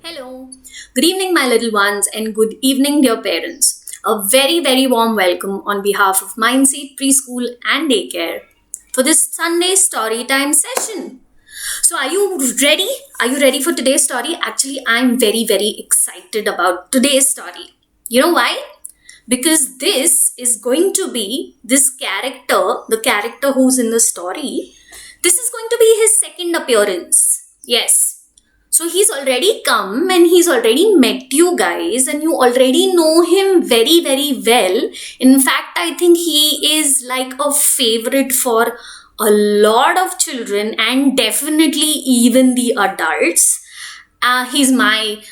Hello. Good evening, my little ones, and good evening, dear parents. A very, very warm welcome on behalf of Mindseed Preschool and Daycare for this Sunday story time session. So, are you ready? Are you ready for today's story? Actually, I'm very, very excited about today's story. You know why? Because this is going to be this character, the character who's in the story, this is going to be his second appearance. Yes, so he's already come and he's already met you guys, and you already know him very, very well. In fact, I think he is like a favorite for a lot of children and definitely even the adults. He's my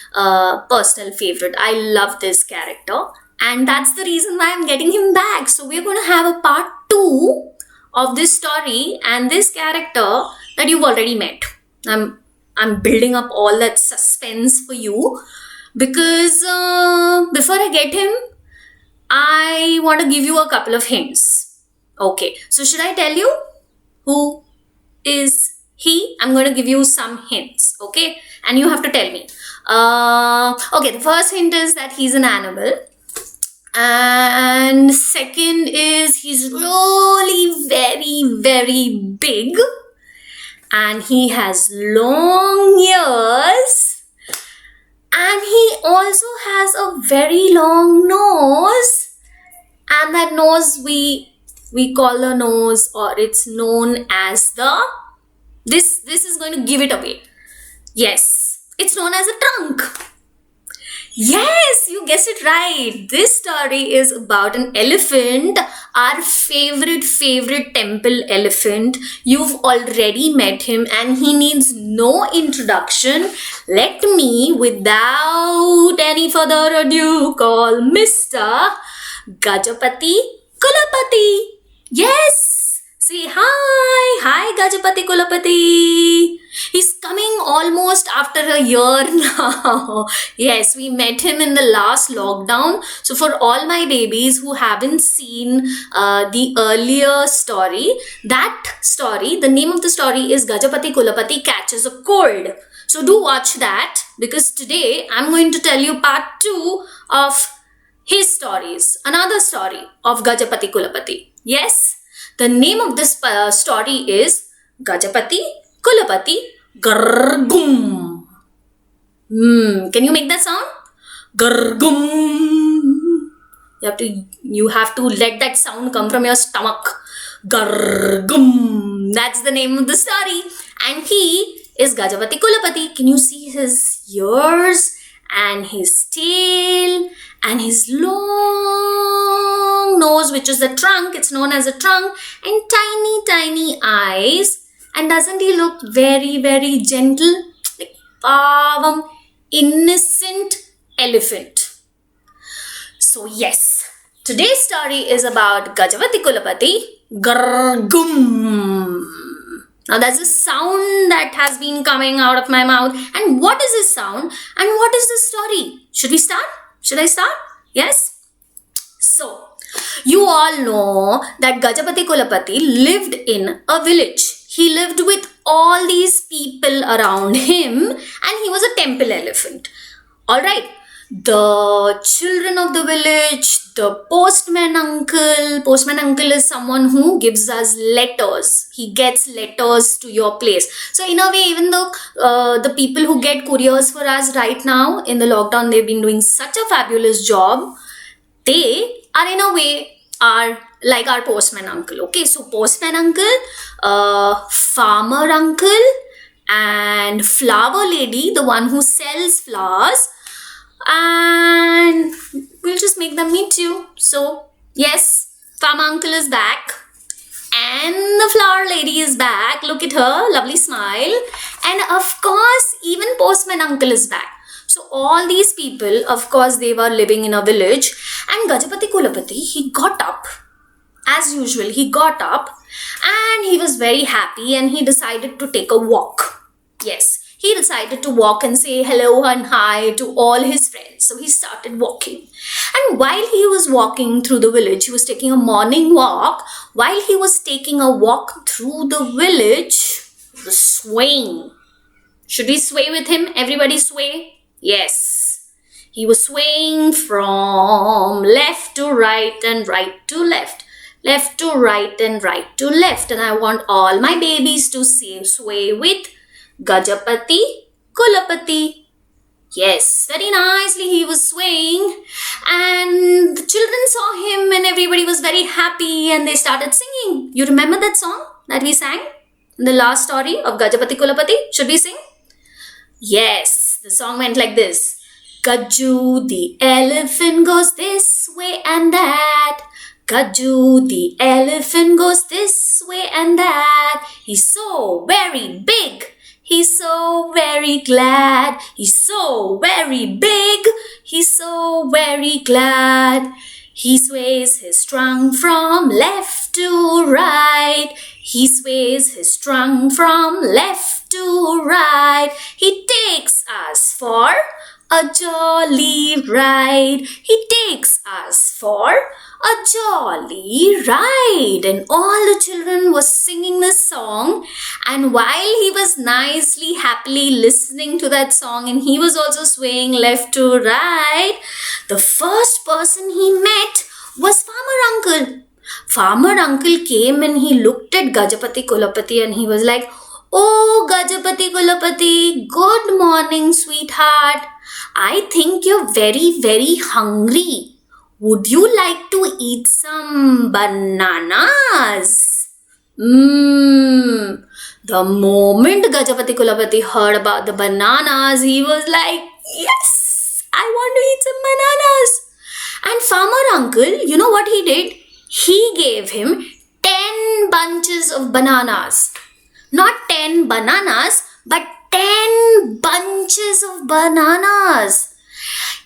personal favorite. I love this character, and that's the reason why I'm getting him back. So, we're going to have a part two of this story and this character that you've already met. I'm building up all that suspense for you because before I get him, I want to give you a couple of hints. Okay, so should I tell you who is he? I'm going to give you some hints, okay? And you have to tell me. Okay, the first hint is that he's an animal. And second is he's really very, very big. And he has long ears, and he also has a very long nose, and that nose we call the nose, or it's known as the this is going to give it away. Yes, it's known as a trunk. Yes, you guessed it right. This story is about an elephant, our favorite temple elephant. You've already met him and he needs no introduction. Let me, without any further ado, call Mr. Gajapati Kulapati. Yes! Say hi! Hi, Gajapati Kulapati! He's coming almost after a year now. Yes, we met him in the last lockdown. So, for all my babies who haven't seen the earlier story, the name of the story is Gajapati Kulapati Catches a Cold. So, do watch that, because today I'm going to tell you part 2 of his stories. Another story of Gajapati Kulapati. Yes? The name of this story is Gajapati Kulapati Gargum. Can you make that sound? Gargum. You have to let that sound come from your stomach. Gargum. That's the name of the story. And he is Gajapati Kulapati. Can you see his ears and his tail and his long nose, which is the trunk? It's known as a trunk, and tiny eyes. And doesn't he look very, very gentle? Like pavam, innocent elephant. So yes, today's story is about Gajapati Kulapati Gargum. Now that's a sound that has been coming out of my mouth. And what is this sound? And what is this story? Should we start? Should I start? Yes? So, you all know that Gajapati Kulapati lived in a village. He lived with all these people around him, and he was a temple elephant. Alright, the children of the village, the postman uncle is someone who gives us letters. He gets letters to your place. So in a way, even though the people who get couriers for us right now in the lockdown, they've been doing such a fabulous job. They are in a way are like our postman uncle. Okay, so postman uncle, farmer uncle, and flower lady, the one who sells flowers, and we'll just make them meet you. So yes, farmer uncle is back, and the flower lady is back. Look at her, lovely smile. And of course, even postman uncle is back. So all these people, of course, they were living in a village. And Gajapati Kulapati, he got up. As usual, he got up and he was very happy, and he decided to take a walk. Yes, he decided to walk and say hello and hi to all his friends. So he started walking. And while he was walking through the village, he was taking a morning walk. While he was taking a walk through the village, he was swaying. Should we sway with him? Everybody sway. Yes. He was swaying from left to right and right to left. Left to right and right to left. And I want all my babies to sway with Gajapati Kulapati. Yes, very nicely he was swaying, and the children saw him, and everybody was very happy, and they started singing. You remember that song that we sang in the last story of Gajapati Kulapati? Should we sing? Yes, the song went like this. Gaju the elephant goes this way and that. Gaju the elephant goes this way and that. He's so very big. He's so very glad. He's so very big. He's so very glad. He sways his trunk from left to right. He sways his trunk from left to right. He takes us for a jolly ride. He takes us for a jolly ride. And all the children was singing this song, and while he was nicely happily listening to that song, and he was also swaying left to right, the first person he met was Farmer Uncle. Farmer Uncle came and he looked at Gajapati Kulapati and he was like, "Oh, Gajapati Kulapati, good morning, sweetheart. I think you're very, very hungry. Would you like to eat some bananas?" The moment Gajapati Kulapati heard about the bananas, he was like, "Yes, I want to eat some bananas." And Farmer Uncle, you know what he did? He gave him 10 bunches of bananas. Not 10 bananas, but 10 bunches of bananas.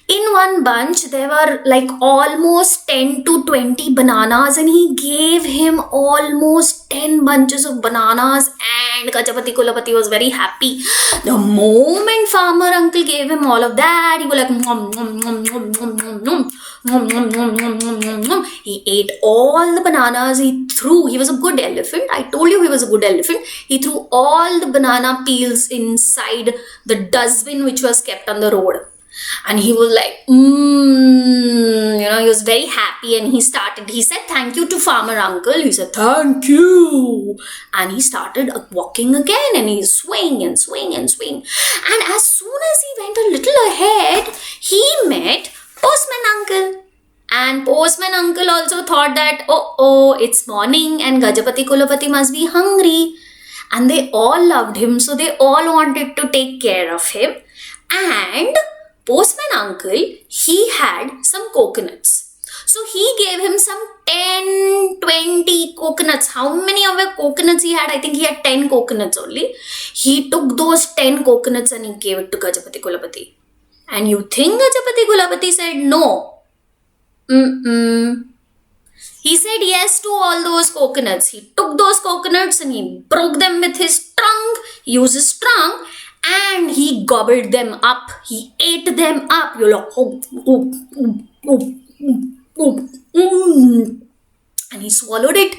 In one bunch, there were like almost 10 to 20 bananas, and he gave him almost 10 bunches of bananas, and Gajapati Kulapati was very happy. The moment Farmer Uncle gave him all of that, he was like, nom, nom, nom, nom, nom, nom, nom. Nom, nom, nom, nom, nom, nom, nom. He ate all the bananas. He was a good elephant. I told you he was a good elephant. He threw all the banana peels inside the dustbin which was kept on the road. And he was like, he was very happy, and he said thank you to Farmer Uncle. He said, "Thank you." And he started walking again, and he's swaying and swaying and swaying. And as soon as he went a little ahead, he met Postman Uncle. And Postman Uncle also thought that, it's morning and Gajapati Kulapati must be hungry. And they all loved him, so they all wanted to take care of him. And Postman Uncle, he had some coconuts. So he gave him some 10, 20 coconuts. How many of the coconuts he had? I think he had 10 coconuts only. He took those 10 coconuts and he gave it to Gajapati Kulapati. And you think Gajapati Kulapati said no? He said yes to all those coconuts. He took those coconuts and he broke them with his trunk. He used his trunk and he gobbled them up. He ate them up. You're like, and he swallowed it.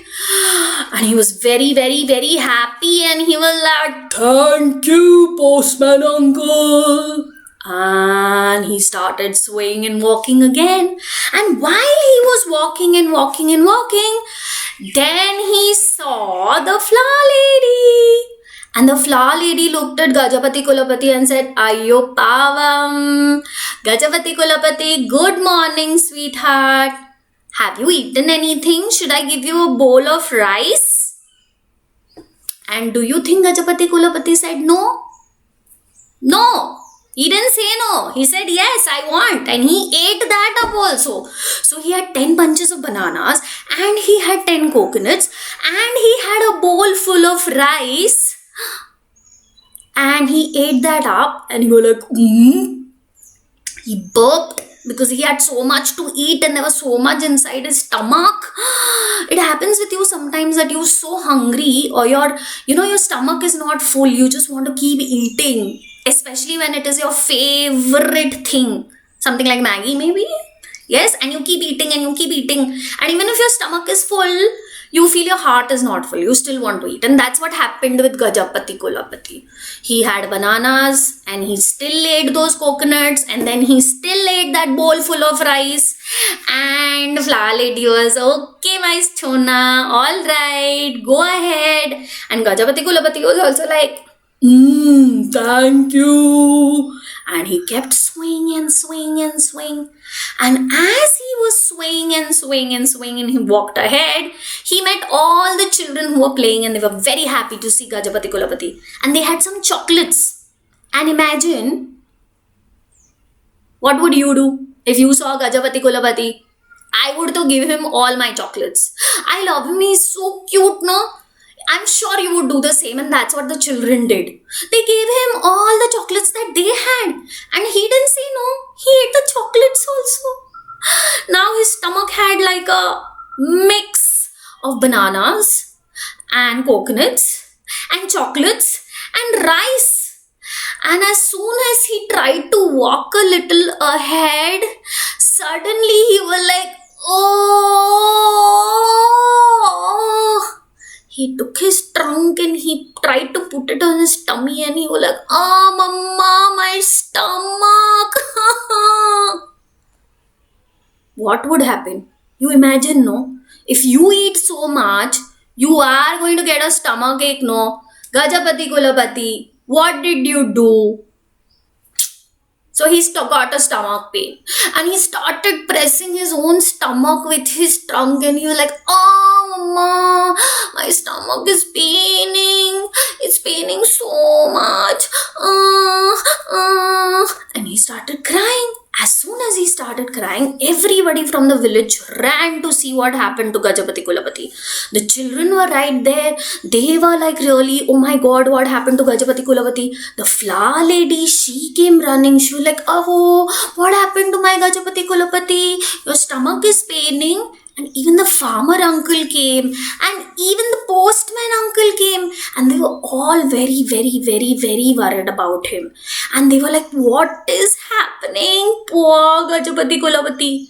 And he was very, very, very happy. And he was like, "Thank you, Postman Uncle." And he started swaying and walking again. And while he was walking and walking and walking, then he saw the flower lady. And the flower lady looked at Gajapati Kulapati and said, "Ayyo Pavam, Gajapati Kulapati, good morning, sweetheart. Have you eaten anything? Should I give you a bowl of rice?" And do you think Gajapati Kulapati said no? No. He didn't say no. He said, "Yes, I want." And he ate that up also. So he had 10 bunches of bananas and he had 10 coconuts and he had a bowl full of rice. And he ate that up and he was like, He burped because he had so much to eat and there was so much inside his stomach. It happens with you sometimes that you're so hungry or your stomach is not full. You just want to keep eating. Especially when it is your favorite thing. Something like Maggie maybe. Yes, and you keep eating and you keep eating. And even if your stomach is full, you feel your heart is not full, you still want to eat. And that's what happened with Gajapati Kulapati. He had bananas and he still ate those coconuts, and then he still ate that bowl full of rice. And Flower Lady was, okay, my chona, all right, go ahead. And Gajapati Kulapati was also like, thank you. And he kept swing and swing and swing. And as he was swing and swing and swing and he walked ahead, he met all the children who were playing, and they were very happy to see Gajapati Kulapati. And they had some chocolates. And imagine, what would you do if you saw Gajapati Kulapati? I would to give him all my chocolates. I love him. He's so cute, no? I'm sure you would do the same, and that's what the children did. They gave him all the chocolates that they had, and he didn't say no. He ate the chocolates also. Now his stomach had like a mix of bananas and coconuts and chocolates and rice. And as soon as he tried to walk a little ahead, suddenly he was like, oh. He took his trunk and he tried to put it on his tummy, and he was like, oh, mama, my stomach. What would happen? You imagine, no? If you eat so much, you are going to get a stomach ache, no? Gajapati Kulapati, what did you do? So he got a stomach pain, and he started pressing his own stomach with his trunk, and he was like, oh, mama, my stomach is paining. It's paining so much. And he started crying. As soon as he started crying, everybody from the village ran to see what happened to Gajapati Kulapati. The children were right there. They were like, really, oh my god, what happened to Gajapati Kulapati? The Flower Lady, she came running. She was like, oh, what happened to my Gajapati Kulapati? Your stomach is paining. And even the farmer uncle came, and even the postman uncle came, and they were all very, very, very, very worried about him. And they were like, what is happening? Poor Gajapati Kulapati.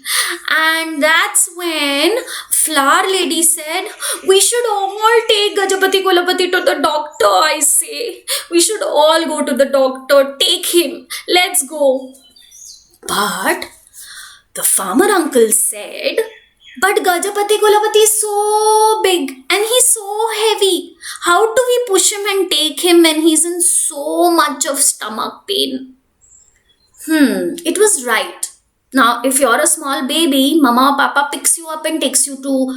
And that's when Flower Lady said, we should all take Gajapati Kulapati to the doctor, I say. We should all go to the doctor. Take him. Let's go. But the farmer uncle said, but Gajapati Kulapati is so big and he's so heavy. How do we push him and take him when he's in so much of stomach pain? It was right. Now, if you're a small baby, mama or papa picks you up and takes you to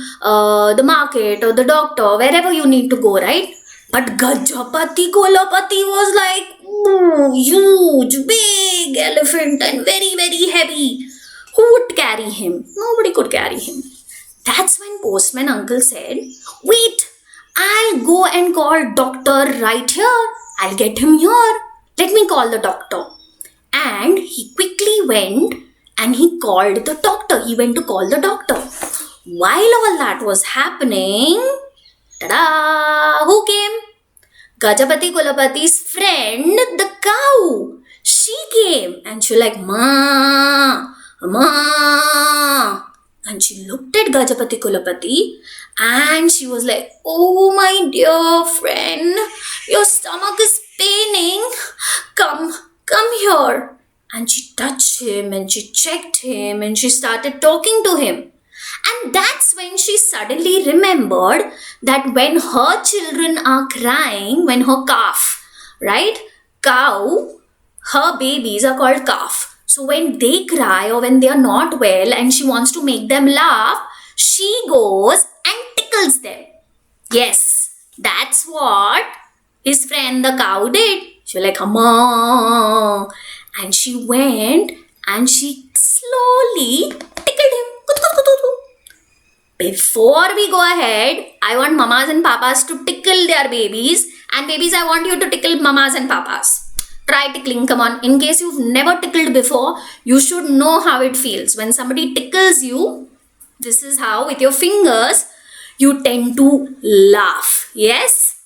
the market or the doctor, wherever you need to go, right? But Gajapati Kulapati was like huge, big elephant and very, very heavy. Who would carry him? Nobody could carry him. That's when postman uncle said, wait, I'll go and call doctor right here. I'll get him here. Let me call the doctor. And he quickly went and he called the doctor. He went to call the doctor. While all that was happening, tada! Who came? Gajapati Kulapati's friend, the cow. She came and she was like, Ma. And she looked at Gajapati Kulapati and she was like, oh my dear friend, your stomach is paining. Come here. And she touched him and she checked him and she started talking to him. And that's when she suddenly remembered that when her children are crying, when her calf, right? Cow, her babies are called calf. So when they cry or when they are not well and she wants to make them laugh, she goes and tickles them. Yes, that's what his friend the cow did. She was like, come on. And she went and she slowly tickled him. Before we go ahead, I want mamas and papas to tickle their babies. And babies, I want you to tickle mamas and papas. Try tickling, come on. In case you've never tickled before, you should know how it feels. When somebody tickles you, this is how, with your fingers, you tend to laugh. Yes?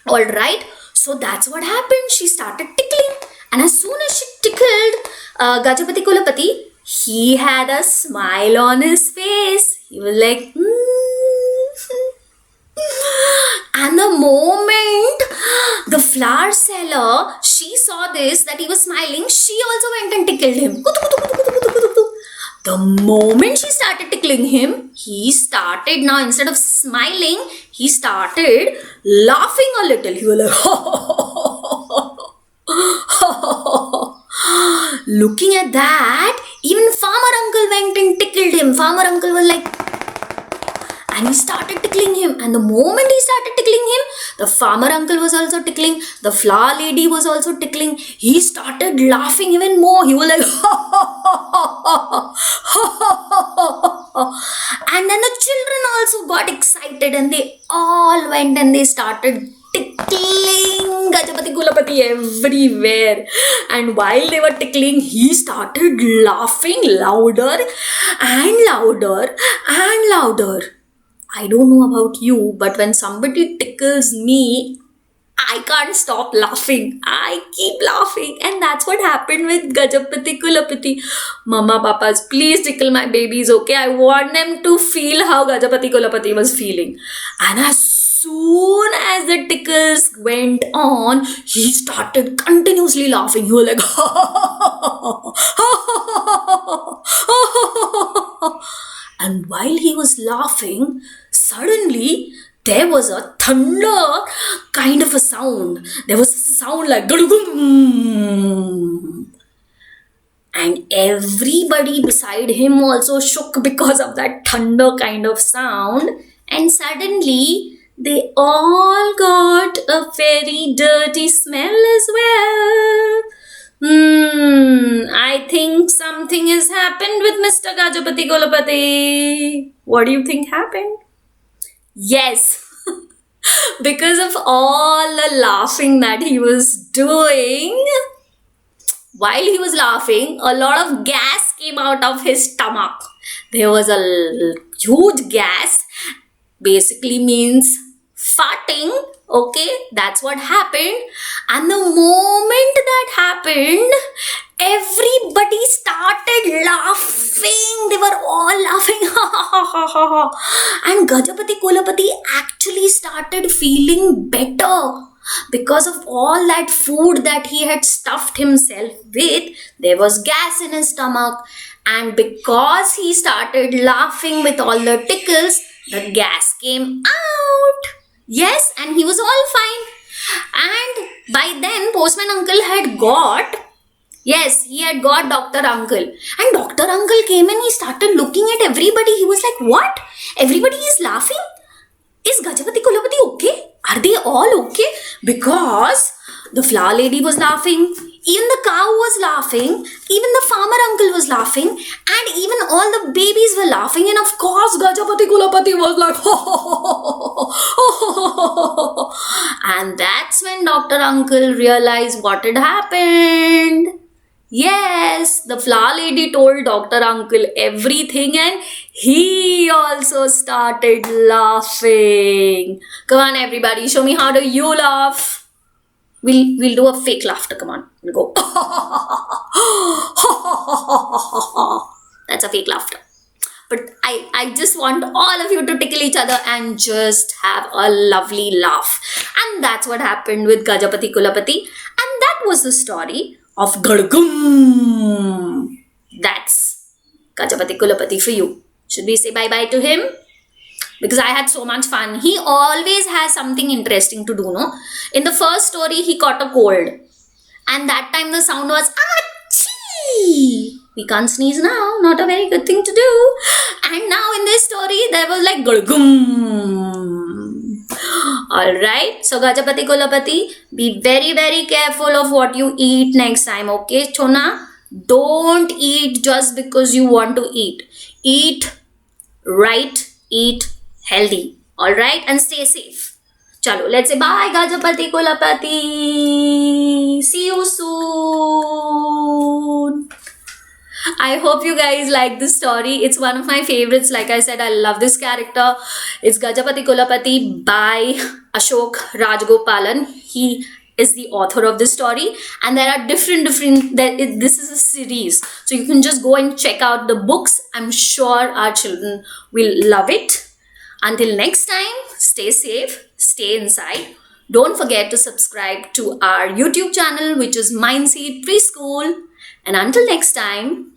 Alright. So that's what happened. She started tickling. And as soon as she tickled Gajapati Kulapati, he had a smile on his face. He was like, And the moment the flower seller, she saw this, that he was smiling, she also went and tickled him. The moment she started tickling him, he started, now instead of smiling, he started laughing a little. He was like, looking at that, even farmer uncle went and tickled him. Farmer uncle was like, and he started tickling him. And the moment he started tickling him, the farmer uncle was also tickling. The flower lady was also tickling. He started laughing even more. He was like, and then the children also got excited and they all went and they started tickling Gajapati Kulapati everywhere. And while they were tickling, he started laughing louder and louder and louder. I don't know about you, but when somebody tickles me, I can't stop laughing. I keep laughing. And that's what happened with Gajapati Kulapati. Mama, papas, please tickle my babies, okay? I want them to feel how Gajapati Kulapati was feeling. And as soon as the tickles went on, he started continuously laughing. He was like, and while he was laughing, suddenly there was a thunder kind of a sound. There was a sound like "Gulugum." And everybody beside him also shook because of that thunder kind of sound. And suddenly they all got a very dirty smell as well. I think something has happened with Mr. Gajapati Kulapati. What do you think happened? Yes, because of all the laughing that he was doing, while he was laughing, a lot of gas came out of his stomach. There was a huge gas, basically means farting. Okay, that's what happened. And the moment that happened, everybody started laughing. They were all laughing. And Gajapati Kulapati actually started feeling better because of all that food that he had stuffed himself with. There was gas in his stomach, and because he started laughing with all the tickles, the gas came out. Yes, and he was all fine. And by then, postman uncle had got, yes, he had got Dr. Uncle. And Dr. Uncle came and he started looking at everybody. He was like, what? Everybody is laughing? Is Gajapati Kulapati okay? Are they all okay? Because the flower lady was laughing, even the cow was laughing, even the farmer uncle was laughing, and even all the babies were laughing. And of course, Gajapati Kulapati was like, and that's when Dr. Uncle realized what had happened. Yes, the flower lady told Dr. Uncle everything and he also started laughing. Come on, everybody, show me how do you laugh. We'll do a fake laughter. Come on, we'll go. That's a fake laughter. But I just want all of you to tickle each other and just have a lovely laugh. And that's what happened with Gajapati Kulapati. And that was the story of Gulugum. That's Gajapati Kulapati for you. Should we say bye-bye to him? Because I had so much fun. He always has something interesting to do, no? In the first story, he caught a cold. And that time the sound was, achee! We can't sneeze now. Not a very good thing to do. And now in this story, there was like Gulugum. Alright. So Gajapati Kulapati, be very, very careful of what you eat next time. Okay, Chona? Don't eat just because you want to eat. Eat right. Eat healthy. Alright? And stay safe. Chalo, let's say bye Gajapati Kulapati. See you soon. I hope you guys like this story. It's one of my favorites. Like I said, I love this character. It's Gajapati Kulapati by Ashok Rajgopalan. He is the author of this story. And there are this is a series. So you can just go and check out the books. I'm sure our children will love it. Until next time, stay safe. stay inside. Don't forget to subscribe to our YouTube channel, which is Mindseed Preschool. And until next time,